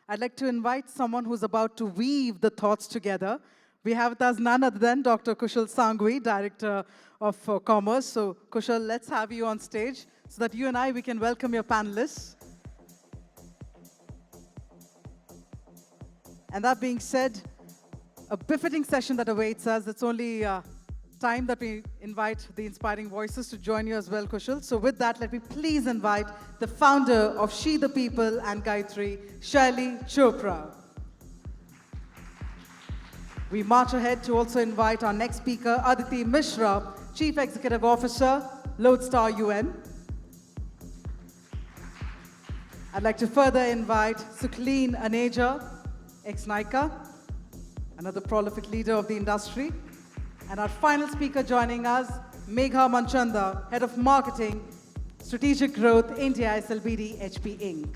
I'd like to invite someone who's about to weave the thoughts together. We have with us none other than Dr. Kushal Sanghvi, Director of Commerce. So, Kushal, let's have you on stage so that you and we can welcome your panelists. And that being said, a befitting session that awaits us. It's only time that we invite the inspiring voices to join you as well, Kushal. So with that, let me please invite the founder of She the People and Gayatri, Shaili Chopra. We march ahead to also invite our next speaker, Aditi Mishra, Chief Executive Officer, Lodestar UN. I'd like to further invite Sukhleen Aneja, ex-Nykaa, another prolific leader of the industry. And our final speaker joining us, Megha Manchanda, Head of Marketing, Strategic Growth, India SLBD HP Inc.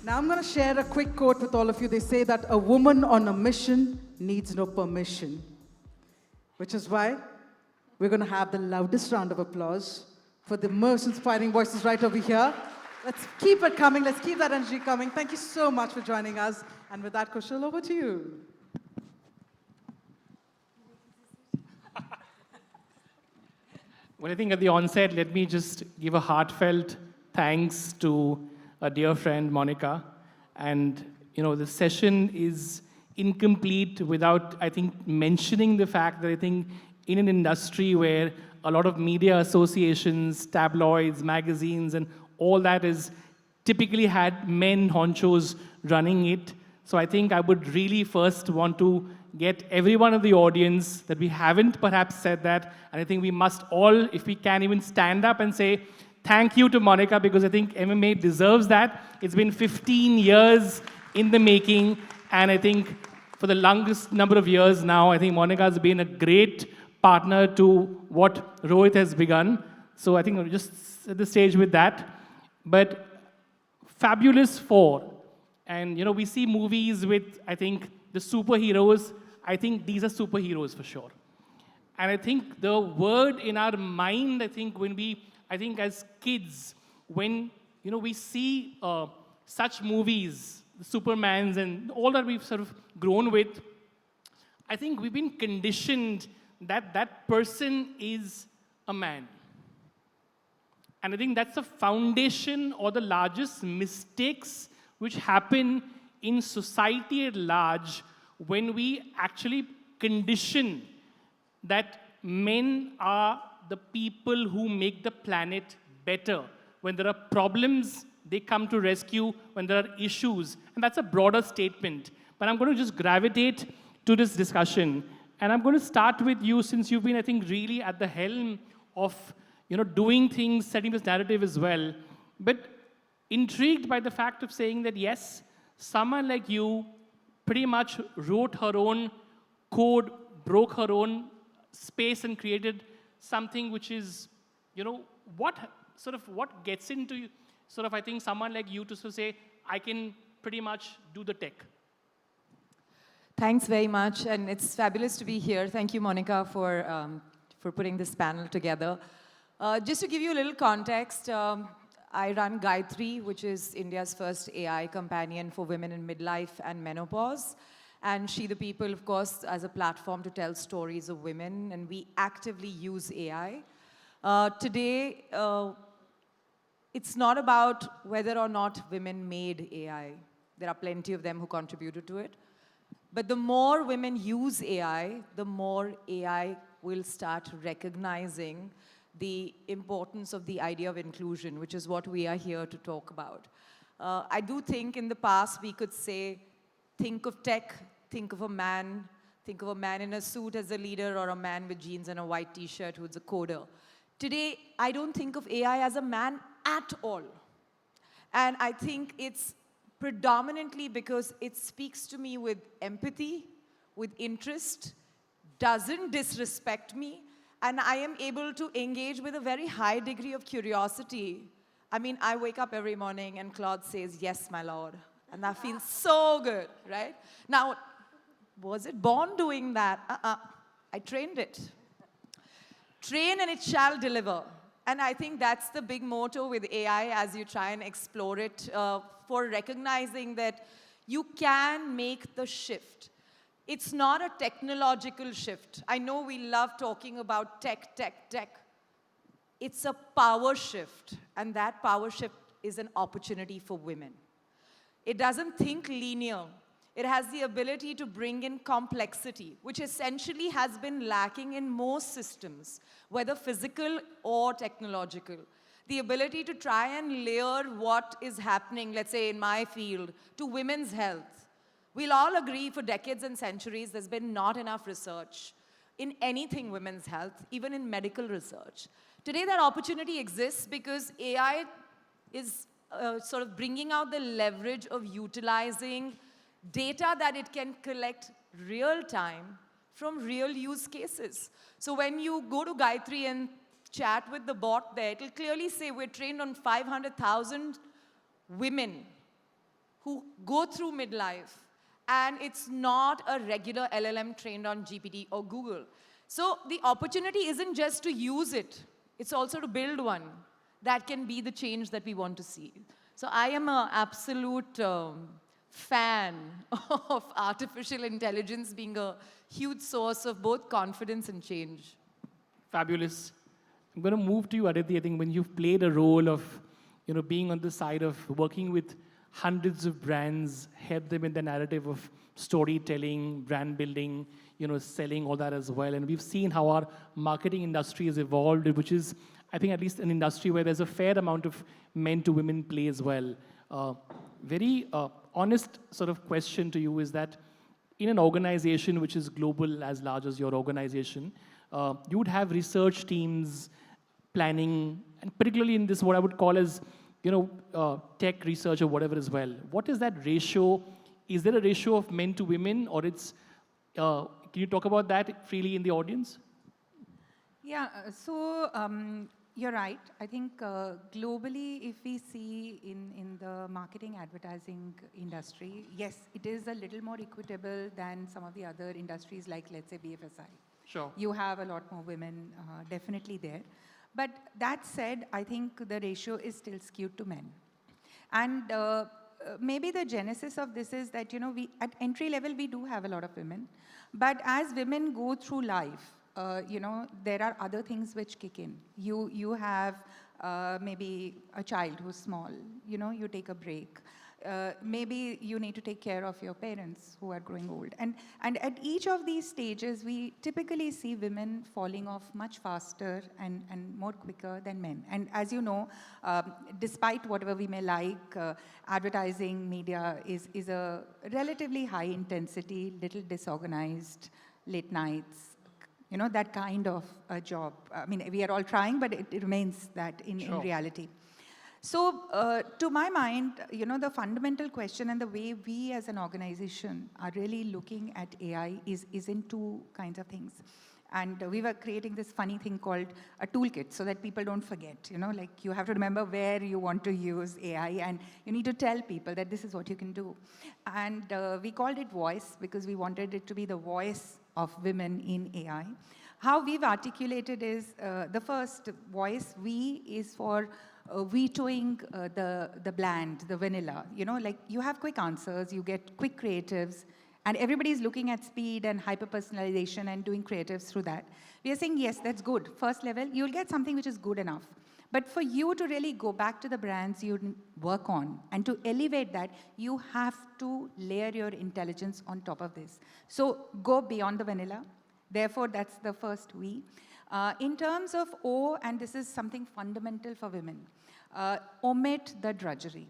Now I'm going to share a quick quote with all of you. They say that a woman on a mission needs no permission, which is why we're going to have the loudest round of applause for the most inspiring voices right over here. Let's keep it coming. Let's keep that energy coming. Thank you so much for joining us. And with that, Kushal, over to you. Well, I think at the onset, let me just give a heartfelt thanks to a dear friend, Monica. And, the session is incomplete without, I think, mentioning the fact that I think in an industry where a lot of media associations, tabloids, magazines, and all that is typically had men honchos running it. So I think I would really first want to get everyone in the audience that we haven't perhaps said that. And I think we must all, if we can, even stand up and say thank you to Monica, because I think MMA deserves that. It's been 15 years in the making. And I think for the longest number of years now, I think Monica has been a great partner to what Rohit has begun. So I think I'll just set the stage with that. But Fabulous 4. And, we see movies with, I think, the superheroes. I think these are superheroes for sure. And I think the word in our mind, I think as kids, when, we see such movies, the Supermans and all that we've sort of grown with, I think we've been conditioned that that person is a man. And I think that's the foundation or the largest mistakes which happen in society at large when we actually condition that men are the people who make the planet better. When there are problems, they come to rescue. When there are issues, and that's a broader statement. But I'm going to just gravitate to this discussion. And I'm going to start with you, since you've been, I think, really at the helm of doing things, setting this narrative as well. But intrigued by the fact of saying that, yes, someone like you pretty much wrote her own code, broke her own space and created something which is, what gets into I think someone like you to say, I can pretty much do the tech. Thanks very much, and it's fabulous to be here. Thank you, Monica, for putting this panel together. Just to give you a little context, I run Gayatri, which is India's first AI companion for women in midlife and menopause. And She the People, of course, as a platform to tell stories of women, and we actively use AI. Today, it's not about whether or not women made AI. There are plenty of them who contributed to it. But the more women use AI, the more AI will start recognizing the importance of the idea of inclusion, which is what we are here to talk about. I do think in the past we could say, think of tech, think of a man in a suit as a leader, or a man with jeans and a white t-shirt who's a coder. Today, I don't think of AI as a man at all. And I think it's predominantly because it speaks to me with empathy, with interest, doesn't disrespect me, and I am able to engage with a very high degree of curiosity. I mean, I wake up every morning and Claude says, "Yes, my lord." And that feels so good, right? Now, was it born doing that? I trained it. Train and it shall deliver. And I think that's the big motto with AI as you try and explore it, for recognizing that you can make the shift. It's not a technological shift. I know we love talking about tech, tech, tech. It's a power shift, and that power shift is an opportunity for women. It doesn't think linear. It has the ability to bring in complexity, which essentially has been lacking in most systems, whether physical or technological. The ability to try and layer what is happening, let's say in my field, to women's health. We'll all agree for decades and centuries there's been not enough research in anything women's health, even in medical research. Today that opportunity exists because AI is sort of bringing out the leverage of utilizing data that it can collect real time from real use cases. So when you go to Gayatri and chat with the bot there, it'll clearly say we're trained on 500,000 women who go through midlife, and it's not a regular LLM trained on GPT or Google. So the opportunity isn't just to use it, it's also to build one that can be the change that we want to see. So I am an absolute fan of artificial intelligence being a huge source of both confidence and change. Fabulous. I'm going to move to you, Aditi. I think when you've played a role of, being on the side of working with hundreds of brands, help them in the narrative of storytelling, brand building, selling, all that as well. And we've seen how our marketing industry has evolved, which is, I think, at least an industry where there's a fair amount of men to women play as well. Very honest sort of question to you is that in an organization which is global as large as your organization, you would have research teams planning, and particularly in this, what I would call as, tech research or whatever as well. What is that ratio? Is there a ratio of men to women, or it's, can you talk about that freely in the audience? Yeah, you're right. I think globally, if we see in the marketing advertising industry, yes, it is a little more equitable than some of the other industries like, let's say, BFSI. Sure. You have a lot more women definitely there. But that said, I think the ratio is still skewed to men. And maybe the genesis of this is that, we at entry level, we do have a lot of women. But as women go through life, there are other things which kick in. You have maybe a child who's small, you take a break. Maybe you need to take care of your parents who are growing old. And at each of these stages, we typically see women falling off much faster and more quicker than men. And as you know, despite whatever we may like, advertising media is a relatively high intensity, little disorganized, late nights, that kind of a job. I mean, we are all trying, but it remains that in reality. So to my mind, the fundamental question and the way we as an organization are really looking at AI is in two kinds of things. And we were creating this funny thing called a toolkit so that people don't forget, like you have to remember where you want to use AI, and you need to tell people that this is what you can do. And we called it Voice because we wanted it to be the voice of women in AI. How we've articulated is the first voice, V, is for vetoing the bland, the vanilla. Like you have quick answers, you get quick creatives, and everybody's looking at speed and hyper-personalization and doing creatives through that. We are saying, yes, that's good. First level, you'll get something which is good enough. But for you to really go back to the brands you work on and to elevate that, you have to layer your intelligence on top of this. So go beyond the vanilla. Therefore, that's the first V. In terms of O, and this is something fundamental for women, omit the drudgery.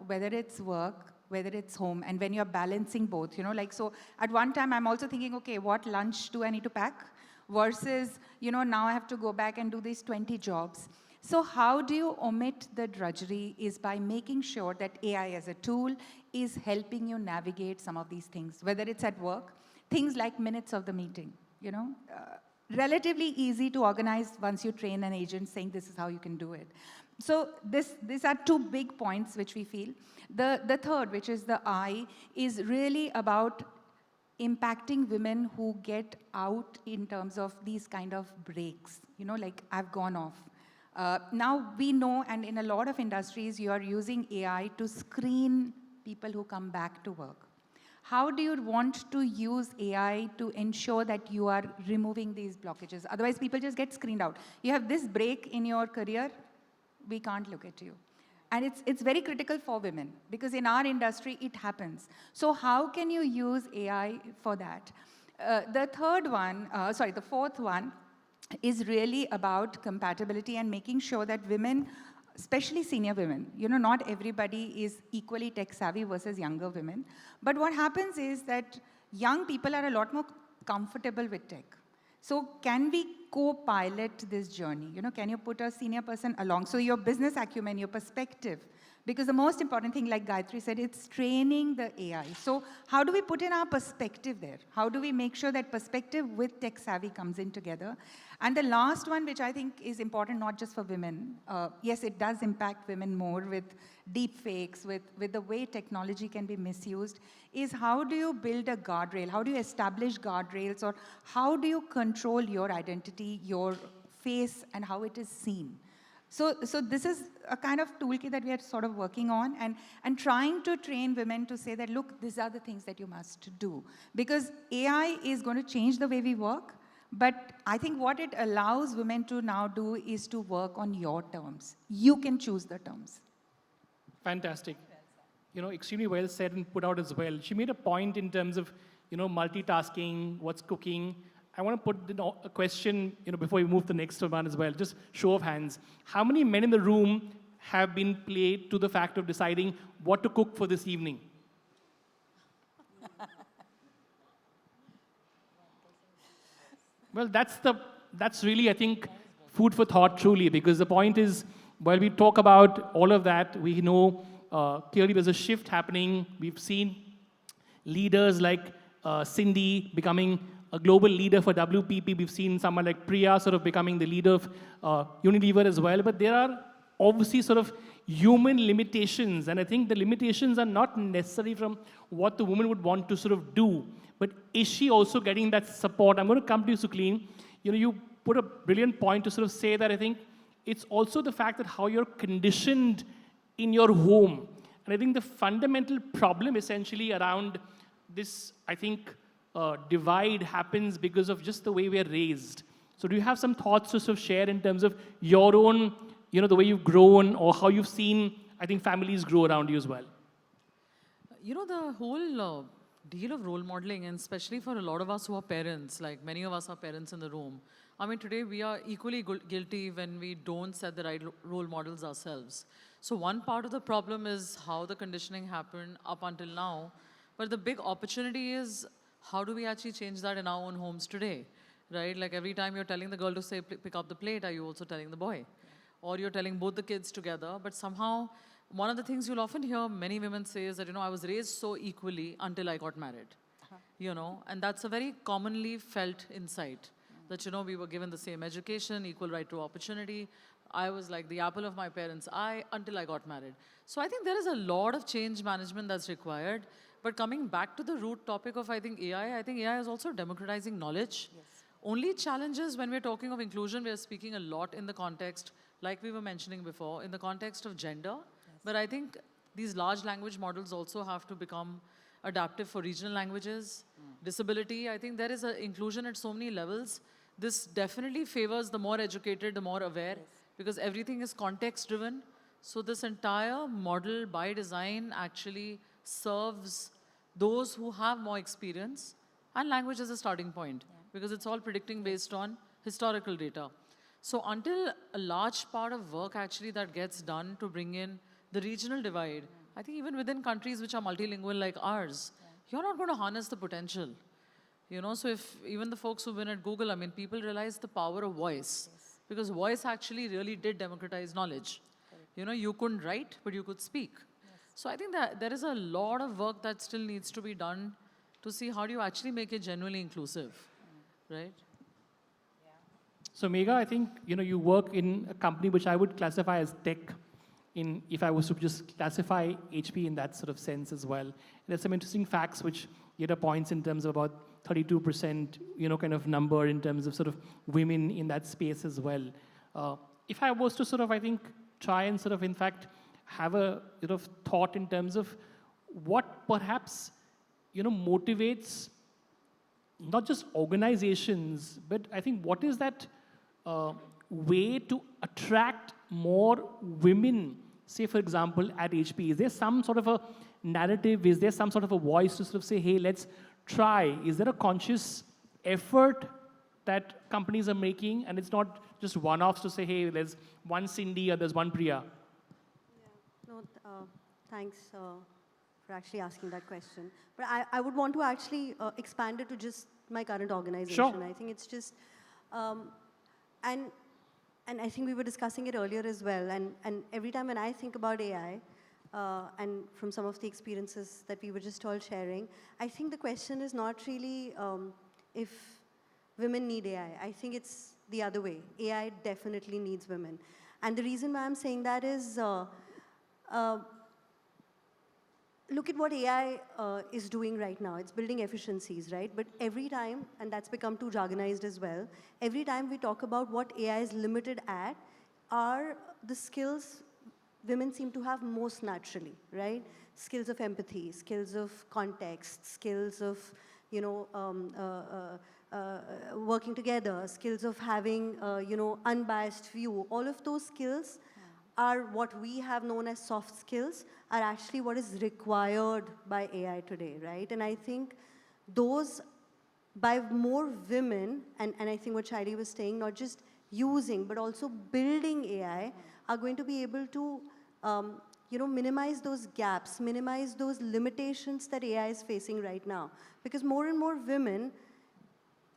Whether it's work, whether it's home, and when you're balancing both, so at one time I'm also thinking, okay, what lunch do I need to pack? Versus, now I have to go back and do these 20 jobs. So how do you omit the drudgery is by making sure that AI as a tool is helping you navigate some of these things, whether it's at work, things like minutes of the meeting, relatively easy to organize once you train an agent saying this is how you can do it. So these are two big points which we feel. The third, which is the I, is really about impacting women who get out in terms of these kind of breaks. Like I've gone off. Now we know, and in a lot of industries, you are using AI to screen people who come back to work. How do you want to use AI to ensure that you are removing these blockages? Otherwise, people just get screened out. You have this break in your career, we can't look at you. And it's very critical for women because in our industry, it happens. So how can you use AI for that? The fourth one is really about compatibility and making sure that women, especially senior women, not everybody is equally tech savvy versus younger women. But what happens is that young people are a lot more comfortable with tech. So can we co-pilot this journey? Can you put a senior person along? So your business acumen, your perspective, because the most important thing, like Gayatri said, it's training the AI. So how do we put in our perspective there? How do we make sure that perspective with tech savvy comes in together? And the last one, which I think is important not just for women, yes, it does impact women more with deep fakes, with the way technology can be misused, is how do you build a guardrail? How do you establish guardrails? Or how do you control your identity, your face, and how it is seen? So this is a kind of toolkit that we are sort of working on and trying to train women to say that, look, these are the things that you must do. Because AI is going to change the way we work, but I think what it allows women to now do is to work on your terms. You can choose the terms. Fantastic. Extremely well said and put out as well. She made a point in terms of, multitasking, what's cooking. I want to put a question, before we move to the next one as well. Just show of hands. How many men in the room have been played to the fact of deciding what to cook for this evening? Well, that's really, I think, food for thought truly, because the point is, while we talk about all of that, we know clearly there's a shift happening. We've seen leaders like Cindy becoming a global leader for WPP. We've seen someone like Priya sort of becoming the leader of Unilever as well. But there are obviously sort of human limitations. And I think the limitations are not necessarily from what the woman would want to sort of do. But is she also getting that support? I'm going to come to you, Sucleen. You put a brilliant point to sort of say that I think it's also the fact that how you're conditioned in your home. And I think the fundamental problem essentially around this, I think, divide happens because of just the way we're raised. So do you have some thoughts to sort of share in terms of your own, the way you've grown or how you've seen, I think, families grow around you as well? The whole deal of role modeling, and especially for a lot of us who are parents, like many of us are parents in the room, I mean, today we are equally guilty when we don't set the right role models ourselves. So one part of the problem is how the conditioning happened up until now. But the big opportunity is how do we actually change that in our own homes today, right? Like every time you're telling the girl to say, pick up the plate, are you also telling the boy? Or you're telling both the kids together, but somehow one of the things you'll often hear many women say is that, I was raised so equally until I got married, and that's a very commonly felt insight that, we were given the same education, equal right to opportunity. I was like the apple of my parents' eye until I got married. So I think there is a lot of change management that's required. But coming back to the root topic of, I think AI is also democratizing knowledge. Yes. Only challenges when we're talking of inclusion, we're speaking a lot in the context, like we were mentioning before, in the context of gender. Yes. But I think these large language models also have to become adaptive for regional languages, disability. I think there is an inclusion at so many levels. This definitely favors the more educated, the more aware, because everything is context driven. So this entire model by design actually serves those who have more experience, and language is a starting point because it's all predicting based on historical data. So until a large part of work actually that gets done to bring in the regional divide, I think even within countries which are multilingual like ours, you're not going to harness the potential. So if even the folks who've been at Google, I mean, people realize the power of voice, because voice actually really did democratize knowledge. You couldn't write, but you could speak. So I think that there is a lot of work that still needs to be done to see how do you actually make it genuinely inclusive, right? So Megha, I think, you work in a company which I would classify as tech, if I was to just classify HP in that sort of sense as well. And there's some interesting facts which Yeda points in terms of about 32%, kind of number in terms of sort of women in that space as well. if I was to sort of, I think, try and sort of, in fact, have a thought in terms of what perhaps, motivates not just organizations, but I think what is that way to attract more women, say, for example, at HP? Is there some sort of a narrative? Is there some sort of a voice to sort of say, hey, let's try? Is there a conscious effort that companies are making? And it's not just one-offs to say, hey, there's one Cindy or there's one Priya. No, thanks for actually asking that question. But I would want to actually expand it to just my current organization. Sure. I think it's just, and I think we were discussing it earlier as well. And every time when I think about AI, and from some of the experiences that we were just all sharing, I think the question is not really if women need AI. I think it's the other way. AI definitely needs women. And the reason why I'm saying that is, look at what AI is doing right now. It's building efficiencies, right? But every time, and that's become too jargonized as well, every time we talk about what AI is limited at are the skills women seem to have most naturally, right? Skills of empathy, skills of context, skills of, working together, skills of having, unbiased view. All of those skills are what we have known as soft skills, are actually what is required by AI today, right? And I think those, by more women, and I think what Shaili was saying, not just using, but also building AI, are going to be able to, minimize those gaps, minimize those limitations that AI is facing right now. Because more and more women,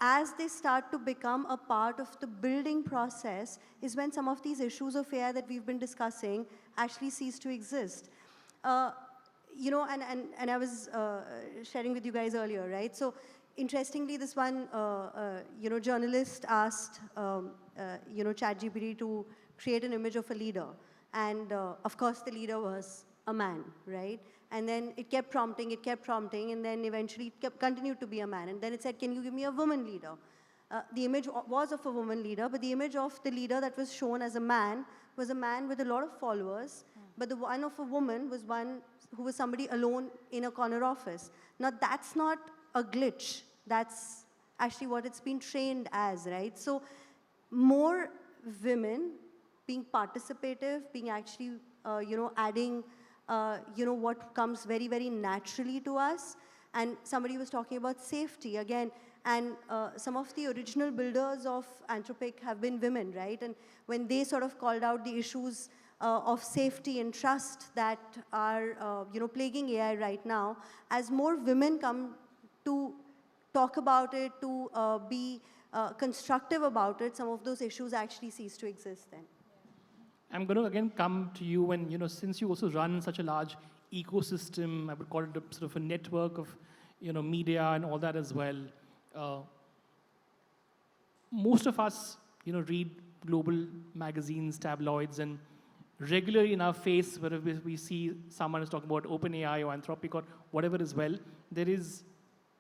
as they start to become a part of the building process, is when some of these issues of AI that we've been discussing actually cease to exist. And I was sharing with you guys earlier, right? So interestingly, this one, journalist asked, ChatGPT to create an image of a leader. And of course, the leader was a man, right? And then it kept prompting, and then eventually it continued to be a man. And then it said, can you give me a woman leader? The image was of a woman leader, but the image of the leader that was shown as a man was a man with a lot of followers, but the one of a woman was one who was somebody alone in a corner office. Now, that's not a glitch. That's actually what it's been trained as, right? So more women being participative, being actually, adding, what comes very, very naturally to us. And somebody was talking about safety again. And some of the original builders of Anthropic have been women, right? And when they sort of called out the issues of safety and trust that are, plaguing AI right now, as more women come to talk about it, to be constructive about it, some of those issues actually cease to exist then. I'm going to again come to you and, since you also run such a large ecosystem, I would call it a sort of a network of, media and all that as well. Most of us, read global magazines, tabloids, and regularly in our face, wherever we see someone is talking about OpenAI or Anthropic or whatever as well, there is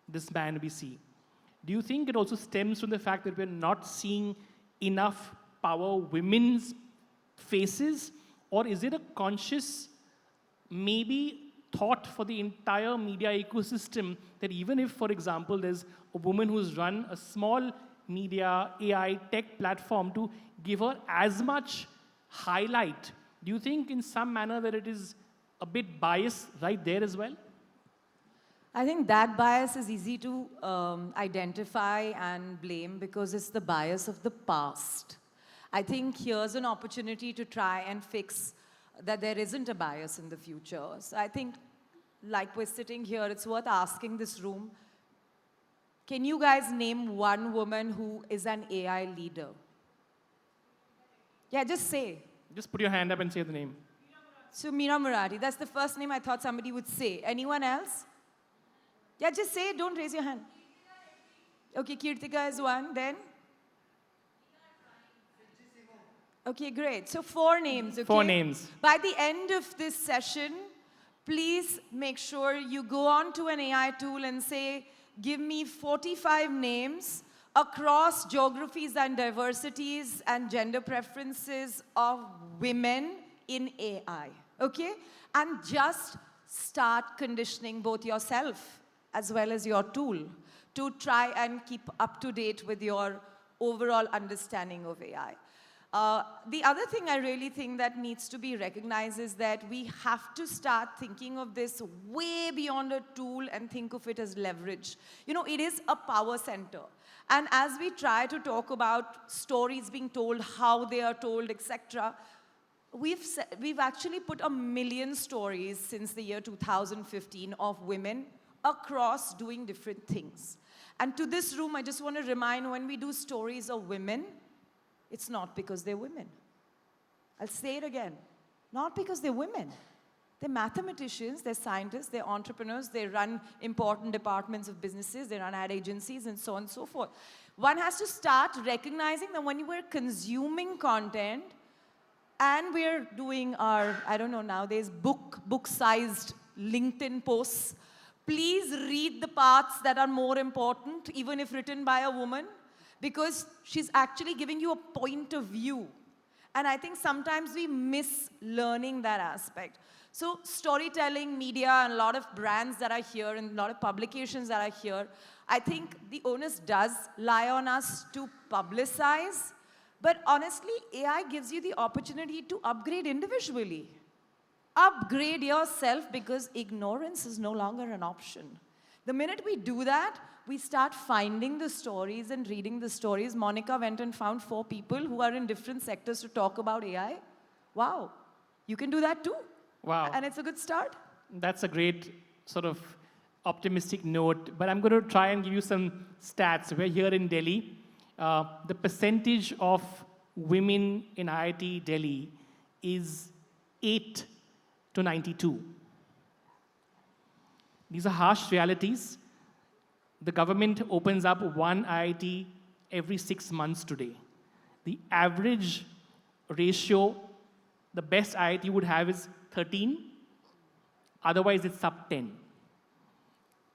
this man we see. Do you think it also stems from the fact that we're not seeing enough power women's faces, or is it a conscious, maybe thought for the entire media ecosystem that even if, for example, there's a woman who's run a small media AI tech platform, to give her as much highlight, do you think in some manner that it is a bit biased right there as well? I think that bias is easy to identify and blame because it's the bias of the past. I think here's an opportunity to try and fix that there isn't a bias in the future. So I think, like we're sitting here, it's worth asking this room, can you guys name one woman who is an AI leader? Yeah, just say. Just put your hand up and say the name. So Meera Murari, that's the first name I thought somebody would say. Anyone else? Yeah, just say it, don't raise your hand. Okay, Kirtika is one, then? Okay, great. So 4 names, okay? 4 names. By the end of this session, please make sure you go on to an AI tool and say, give me 45 names across geographies and diversities and gender preferences of women in AI, okay? And just start conditioning both yourself as well as your tool to try and keep up to date with your overall understanding of AI. The other thing I really think that needs to be recognized is that we have to start thinking of this way beyond a tool and think of it as leverage. You know, it is a power center. And as we try to talk about stories being told, how they are told, etc., we've actually put 1 million stories since the year 2015 of women across doing different things. And to this room, I just want to remind, when we do stories of women, it's not because they're women. I'll say it again. Not because they're women. They're mathematicians, they're scientists, they're entrepreneurs, they run important departments of businesses, they run ad agencies, and so on and so forth. One has to start recognizing that when we're consuming content and we're doing our, I don't know, nowadays, book-sized LinkedIn posts, please read the parts that are more important, even if written by a woman, because she's actually giving you a point of view. And I think sometimes we miss learning that aspect. So storytelling, media, and a lot of brands that are here and a lot of publications that are here, I think the onus does lie on us to publicize. But honestly, AI gives you the opportunity to upgrade individually. Upgrade yourself, because ignorance is no longer an option. The minute we do that, we start finding the stories and reading the stories. Monica went and found 4 people who are in different sectors to talk about AI. Wow, you can do that too. Wow. And it's a good start. That's a great sort of optimistic note, but I'm going to try and give you some stats. We're here in Delhi. The percentage of women in IIT Delhi is 8 to 92. These are harsh realities. The government opens up 1 IIT every 6 months today. The average ratio, the best IIT would have is 13. Otherwise, it's sub 10.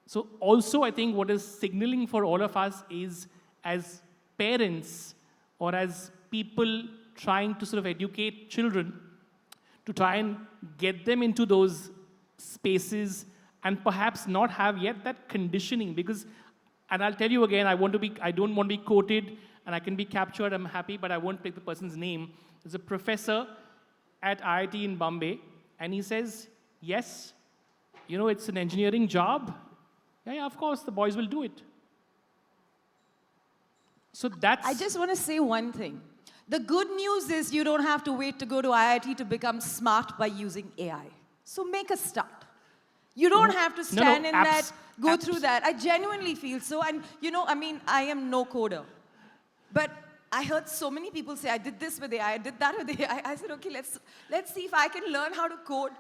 So also, I think what is signaling for all of us is, as parents or as people trying to sort of educate children, to try and get them into those spaces and perhaps not have yet that conditioning. Because, and I'll tell you again, I don't want to be quoted, and I can be captured, I'm happy, but I won't take the person's name. There's a professor at IIT in Bombay, and he says, yes, you know, it's an engineering job. Yeah, of course, the boys will do it. So that's... I just want to say one thing. The good news is you don't have to wait to go to IIT to become smart by using AI. So make a start. You don't have to stand in that, go through that. I genuinely feel so. And, you know, I mean, I am no coder. But I heard so many people say, I did this with AI, I did that with AI. I said, okay, let's see if I can learn how to code.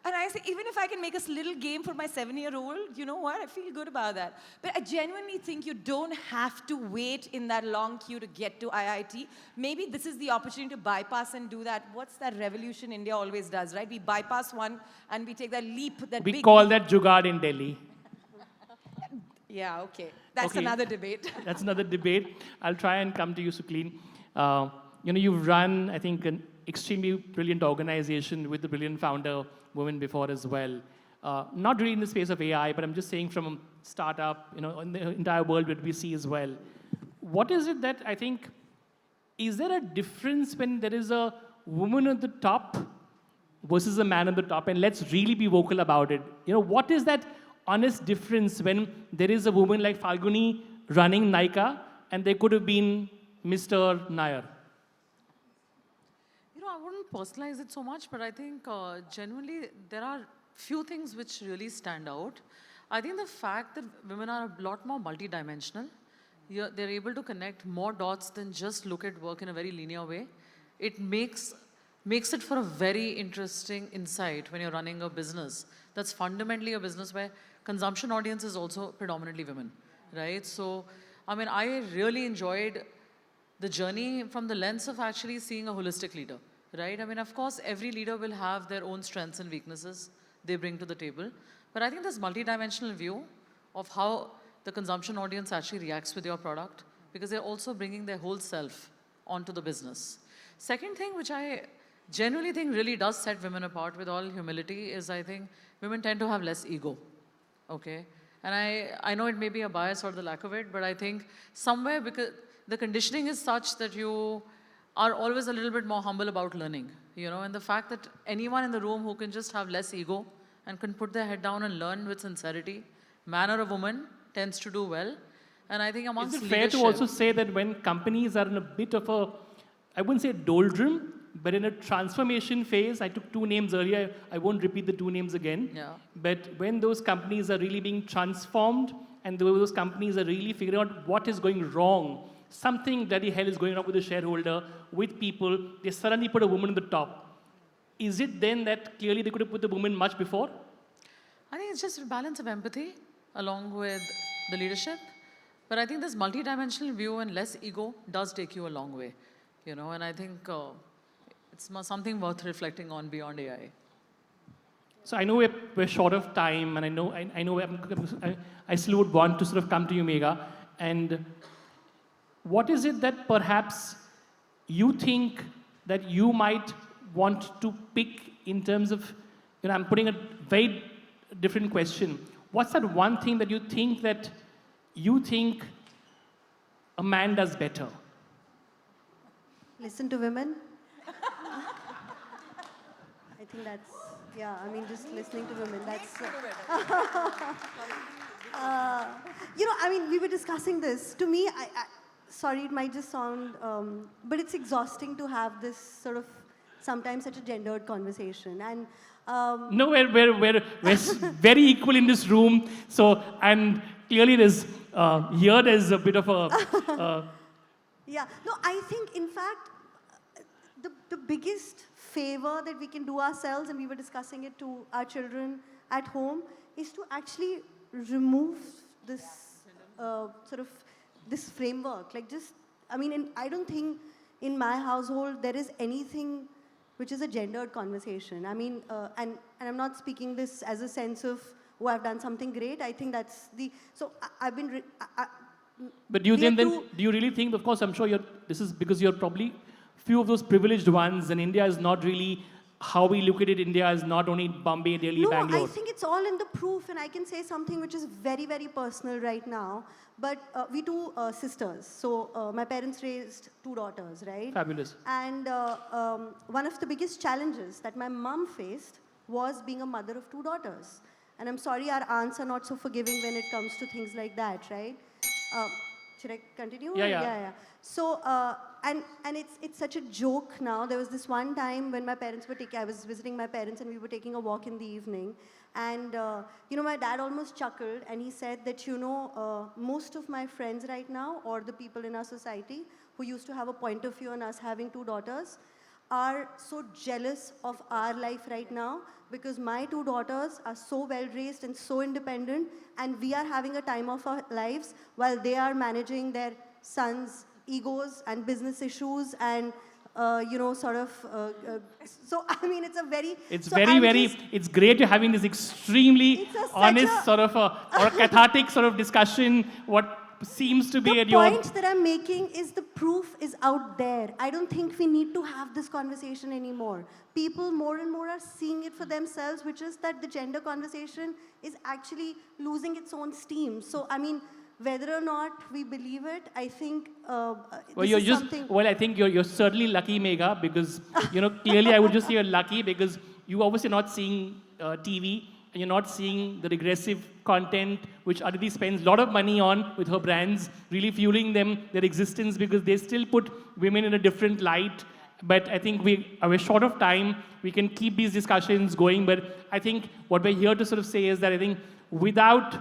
And I say, even if I can make a little game for my 7-year-old, you know what? I feel good about that. But I genuinely think you don't have to wait in that long queue to get to IIT. Maybe this is the opportunity to bypass and do that. What's that revolution India always does, right? We bypass one and we take that leap, that we big call leap. that Jugaad in Delhi. Yeah, okay. That's Okay. another debate. That's another debate. I'll try and come to you, Sucleen. You know, you've run, I think, an extremely brilliant organization with the brilliant founder, women before as well. Not really in the space of AI, but I'm just saying from a startup, you know, in the entire world that we see as well. What is it that I think, is there a difference when there is a woman at the top versus a man at the top? And let's really be vocal about it. You know, what is that honest difference when there is a woman like Falguni running Nykaa and there could have been Mr. Nair? You know, I wouldn't personalize it so much, but I think genuinely there are few things which really stand out. I think the fact that women are a lot more multidimensional, they're able to connect more dots than just look at work in a very linear way. It makes it for a very interesting insight when you're running a business that's fundamentally a business where consumption audience is also predominantly women, right? So, I mean, I really enjoyed the journey from the lens of actually seeing a holistic leader, right? I mean, of course, every leader will have their own strengths and weaknesses they bring to the table. But I think this multidimensional view of how the consumption audience actually reacts with your product, because they're also bringing their whole self onto the business. Second thing, which I genuinely think really does set women apart with all humility, is I think women tend to have less ego. Okay? And I know it may be a bias or the lack of it, but I think somewhere because the conditioning is such that you are always a little bit more humble about learning, you know, and the fact that anyone in the room who can just have less ego and can put their head down and learn with sincerity, man or a woman, tends to do well. And I think amongst Is it fair to also say that when companies are in a bit of a, I wouldn't say doldrum, but in a transformation phase, I took two names earlier, I won't repeat the two names again. Yeah. But when those companies are really being transformed and those companies are really figuring out what is going wrong, something bloody hell is going wrong with the shareholder, with people, they suddenly put a woman on the top. Is it then that clearly they could have put the woman much before? I think it's just a balance of empathy along with the leadership. But I think this multidimensional view and less ego does take you a long way, you know, and I think it's something worth reflecting on beyond AI. So I know we're short of time, and I know I still would want to sort of come to you, Megha. And what is it that perhaps you think that you might want to pick in terms of, you know, I'm putting a very different question. What's that one thing that you think a man does better? Listen to women. I think that's, yeah, I mean, just listening to women, that's... you know, I mean, we were discussing this. To me, sorry, it might just sound, but it's exhausting to have this sort of, sometimes such a gendered conversation. And No, we're very equal in this room. So, and clearly there's a bit of a... yeah, no, I think, in fact, the biggest favor that we can do ourselves, and we were discussing it to our children at home, is to actually remove this sort of, this framework. Like just, I mean, I don't think in my household there is anything which is a gendered conversation. I mean, and I'm not speaking this as a sense of, oh, I've done something great. I think that's the, so I've been, But do you we are do you really think, of course, I'm sure this is because you're probably few of those privileged ones, and India is not really, how we look at it, India is not only Bombay, Delhi, No, Bangalore. I think it's all in the proof, and I can say something which is very, very personal right now. But we two sisters. So my parents raised two daughters, right? Fabulous. And one of the biggest challenges that my mom faced was being a mother of two daughters. And I'm sorry, our aunts are not so forgiving when it comes to things like that, right? Should I continue? Yeah. So, and it's such a joke now. There was this one time when my parents were I was visiting my parents, and we were taking a walk in the evening. And, you know, my dad almost chuckled, and he said that, you know, most of my friends right now, or the people in our society who used to have a point of view on us having two daughters, are so jealous of our life right now, because my two daughters are so well raised and so independent, and we are having a time of our lives while they are managing their sons' egos and business issues and you know, sort of, so I mean, it's a very... It's so it's great you're having this extremely honest sort of, or a cathartic sort of discussion, what seems to be the at your... point that I'm making is the proof is out there. I don't think we need to have this conversation anymore. People more and more are seeing it for themselves, which is that the gender conversation is actually losing its own steam. So, I mean, whether or not we believe it, I think Well, I think you're certainly lucky, Megha, because, you know, clearly I would just say you're lucky because you obviously not seeing TV, and you're not seeing the regressive content which Aditi spends a lot of money on with her brands, really fueling their existence, because they still put women in a different light. But I think we're short of time. We can keep these discussions going, but I think what we're here to sort of say is that I think without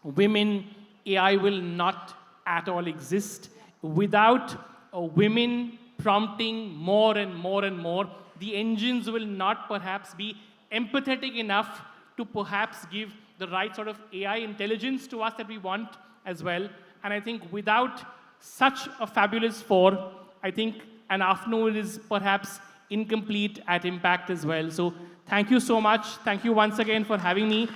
women, AI will not at all exist. Without women prompting more and more and more, the engines will not perhaps be empathetic enough to perhaps give the right sort of AI intelligence to us that we want as well. And I think without such a fabulous four, I think an afternoon is perhaps incomplete at Impact as well. So thank you so much. Thank you once again for having me.